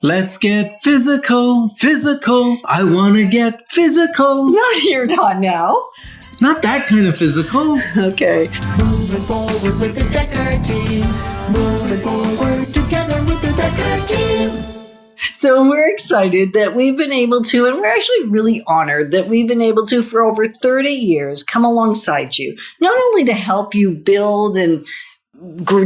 Let's get physical, physical. I want to get physical. Not here, not now. Not that kind of physical. Okay. Moving forward with the Decker team. Moving forward together with the Decker team. So we're excited that we've been able to, and we're actually really honored that we've been able to, for over 30 years, come alongside you, not only to help you build and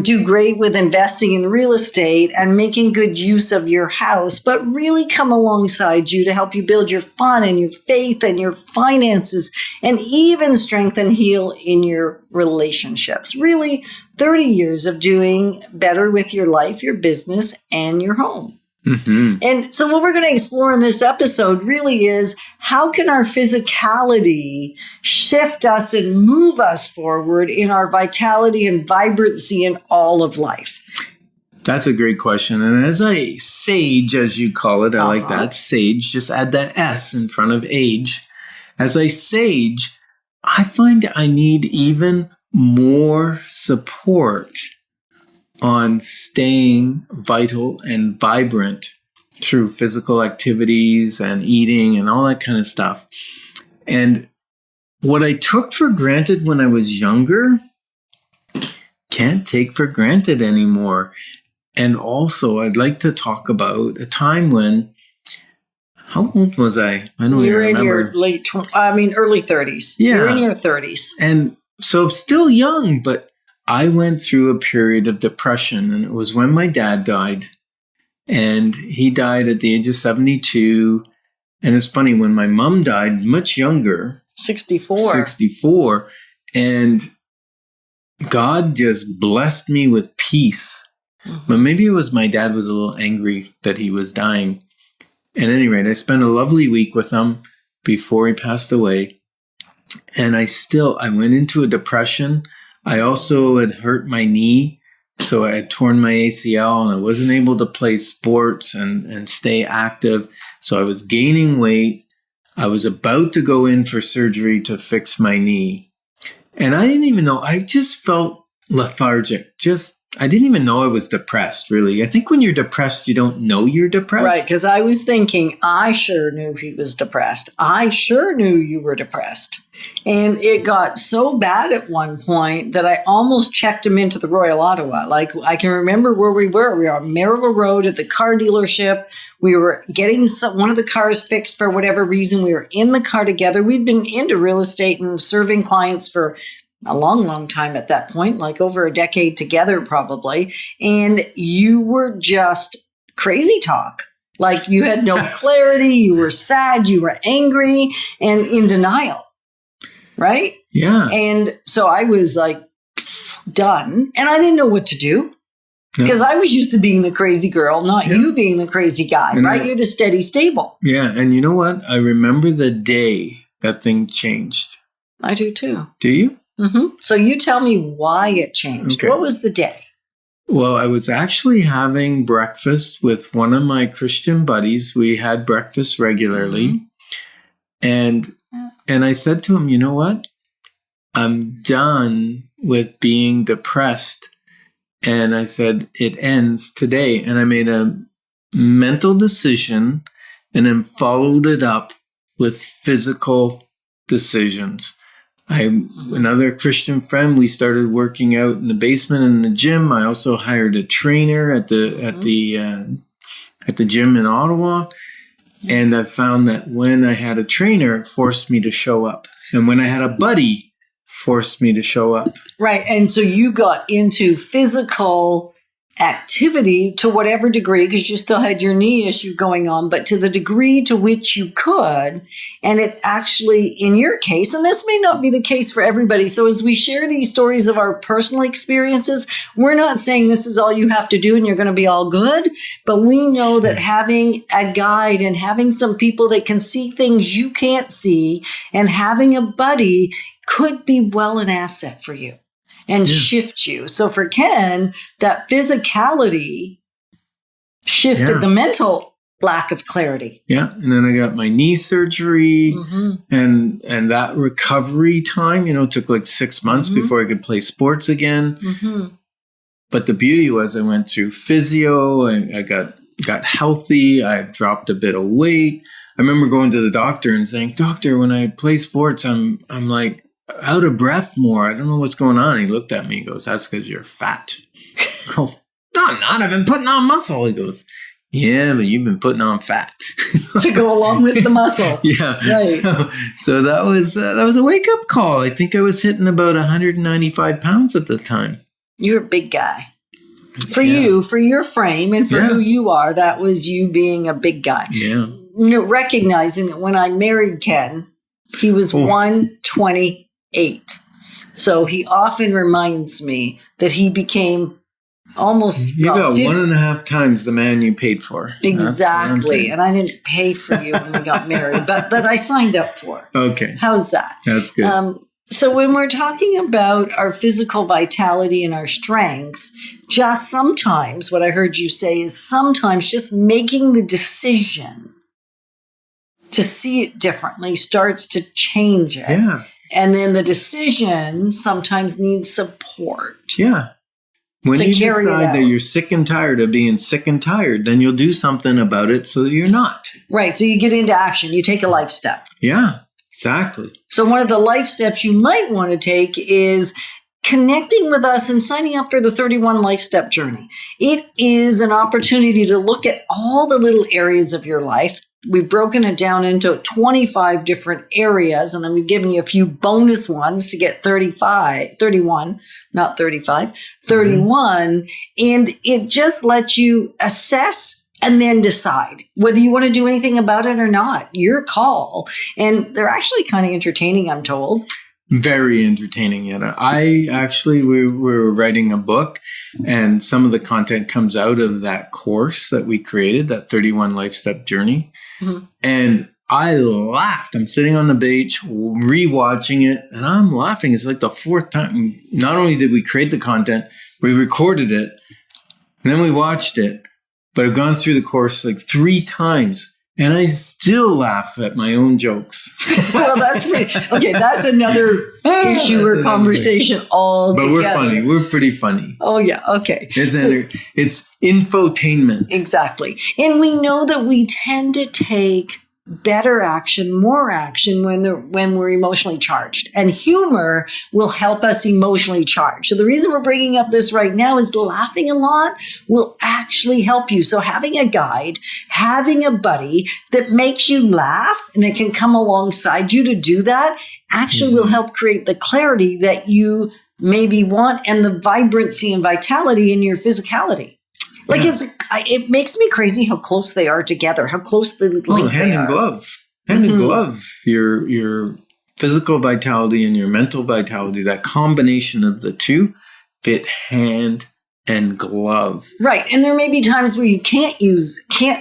do great with investing in real estate and making good use of your house, but really come alongside you to help you build your fun and your faith and your finances and even strengthen, heal in your relationships. Really 30 years of doing better with your life, your business, and your home. Mm-hmm. And so what we're going to explore in this episode really is how can our physicality shift us and move us forward in our vitality and vibrancy in all of life? That's a great question. And as I sage, as you call it, I like that, sage, just add that S in front of age. As I sage, I find I need even more support on staying vital and vibrant through physical activities and eating and all that kind of stuff. And what I took for granted when I was younger, can't take for granted anymore. And also, I'd like to talk about a time when, how old was I? I don't even remember. You're in your early 30s. Yeah. You're in your 30s. And so still young, but I went through a period of depression, and it was when my dad died. And he died at the age of 72. And it's funny, when my mom died, much younger. 64. And God just blessed me with peace. Mm-hmm. But maybe it was my dad was a little angry that he was dying. At any rate, I spent a lovely week with him before he passed away. And I went into a depression. I also had hurt my knee, so I had torn my ACL and I wasn't able to play sports and stay active. So I was gaining weight. I was about to go in for surgery to fix my knee. And I didn't even know, I just felt lethargic. I didn't even know I was depressed, really. I think when you're depressed, you don't know you're depressed. Right, because I was thinking, I sure knew he was depressed. I sure knew you were depressed. And it got so bad at one point that I almost checked him into the Royal Ottawa. Like, I can remember where we were. We were on Merivale Road at the car dealership. We were getting one of the cars fixed for whatever reason. We were in the car together. We'd been into real estate and serving clients for a long, long time at that point, like over a decade together probably. And you were just crazy talk. Like, you had no clarity. You were sad. You were angry and in denial. Right? Yeah. And so I was like, done. And I didn't know what to do because I was used to being the crazy girl, not you being the crazy guy, and right? You're the steady, stable. Yeah. And you know what? I remember the day that thing changed. I do too. Do you? Mm-hmm. So you tell me why it changed. Okay. What was the day? Well, I was actually having breakfast with one of my Christian buddies. We had breakfast regularly. Mm-hmm. And I said to him, you know what? I'm done with being depressed. And I said, it ends today. And I made a mental decision and then followed it up with physical decisions. Another Christian friend, we started working out in the basement in the gym. I also hired a trainer at the gym in Ottawa. And I found that when I had a trainer, it forced me to show up. And when I had a buddy, forced me to show up. Right. And so you got into physical activity to whatever degree, because you still had your knee issue going on, but to the degree to which you could. And it actually, in your case, and this may not be the case for everybody. So as we share these stories of our personal experiences, we're not saying this is all you have to do and you're going to be all good. But we know that having a guide and having some people that can see things you can't see and having a buddy could be well an asset for you. And shift you. So for Ken, that physicality shifted the mental lack of clarity. Yeah. And then I got my knee surgery and that recovery time, took like 6 months before I could play sports again. But the beauty was I went through physio and I got got healthy. I dropped a bit of weight. I remember going to the doctor and saying, "Doctor, when I play sports, I'm like out of breath more. I don't know what's going on." He looked at me and goes, "That's because you're fat." Oh, no, I'm not. I've been putting on muscle. He goes, "Yeah, but you've been putting on fat." To go along with the muscle. Yeah. Right. So that was a wake-up call. I think I was hitting about 195 pounds at the time. You're a big guy. For you, for your frame and for who you are, that was you being a big guy. Yeah. Recognizing that when I married Ken, he was 128. So he often reminds me that he became almost you got 1.5 times the man you paid for. Exactly. And I didn't pay for you when we got married, but that I signed up for. Okay. How's that? That's good. So when we're talking about our physical vitality and our strength, just sometimes what I heard you say is sometimes just making the decision to see it differently starts to change it. Yeah. And then the decision sometimes needs support. Yeah. When you carry decide that you're sick and tired of being sick and tired, then you'll do something about it so that you're not. Right. So you get into action. You take a life step. Yeah, exactly. So one of the life steps you might want to take is connecting with us and signing up for the 31 Life Step Journey. It is an opportunity to look at all the little areas of your life. We've broken it down into 25 different areas, and then we've given you a few bonus ones to get 31, not 35, 31. And it just lets you assess and then decide whether you want to do anything about it or not. Your call. And they're actually kind of entertaining, I'm told. Very entertaining, Yana. We were writing a book, and some of the content comes out of that course that we created, that 31 Life Step Journey. Mm-hmm. And I laughed. I'm sitting on the beach, rewatching it, and I'm laughing. It's like the fourth time. Not only did we create the content, we recorded it, and then we watched it. But I've gone through the course like 3 times. And I still laugh at my own jokes. Well, that's okay. That's another issue or conversation altogether. But we're funny. We're pretty funny. Oh, yeah. Okay. It's infotainment. Exactly. And we know that we tend to take better action, more action when we're emotionally charged. And humor will help us emotionally charge. So the reason we're bringing up this right now is laughing a lot will actually help you. So having a guide, having a buddy that makes you laugh and that can come alongside you to do that actually will help create the clarity that you maybe want and the vibrancy and vitality in your physicality. Like it makes me crazy how close they are together, how closely linked hand they in are. glove. Hand in glove. Your physical vitality and your mental vitality, that combination of the two fit hand and glove. Right. And there may be times where you can't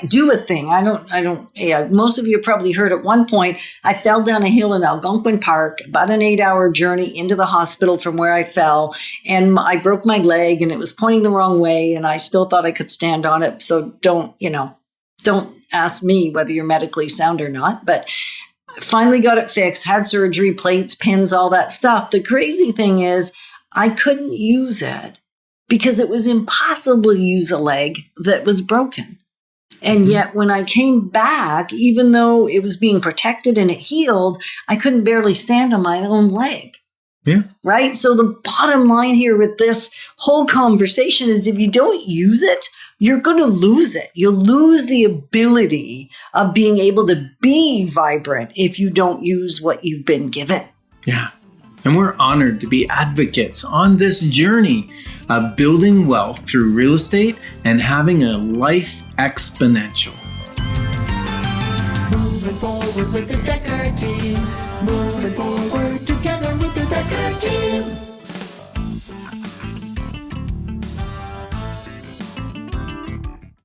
do a thing. Most of you have probably heard at one point, I fell down a hill in Algonquin Park, about an 8-hour journey into the hospital from where I fell. And I broke my leg and it was pointing the wrong way. And I still thought I could stand on it. So don't ask me whether you're medically sound or not. But I finally got it fixed, had surgery, plates, pins, all that stuff. The crazy thing is I couldn't use it, because it was impossible to use a leg that was broken. And yet when I came back, even though it was being protected and it healed, I couldn't barely stand on my own leg. Yeah. Right? So the bottom line here with this whole conversation is if you don't use it, you're going to lose it. You'll lose the ability of being able to be vibrant if you don't use what you've been given. Yeah. And we're honored to be advocates on this journey of building wealth through real estate and having a life exponential. Moving forward with the Decker team. Moving forward together.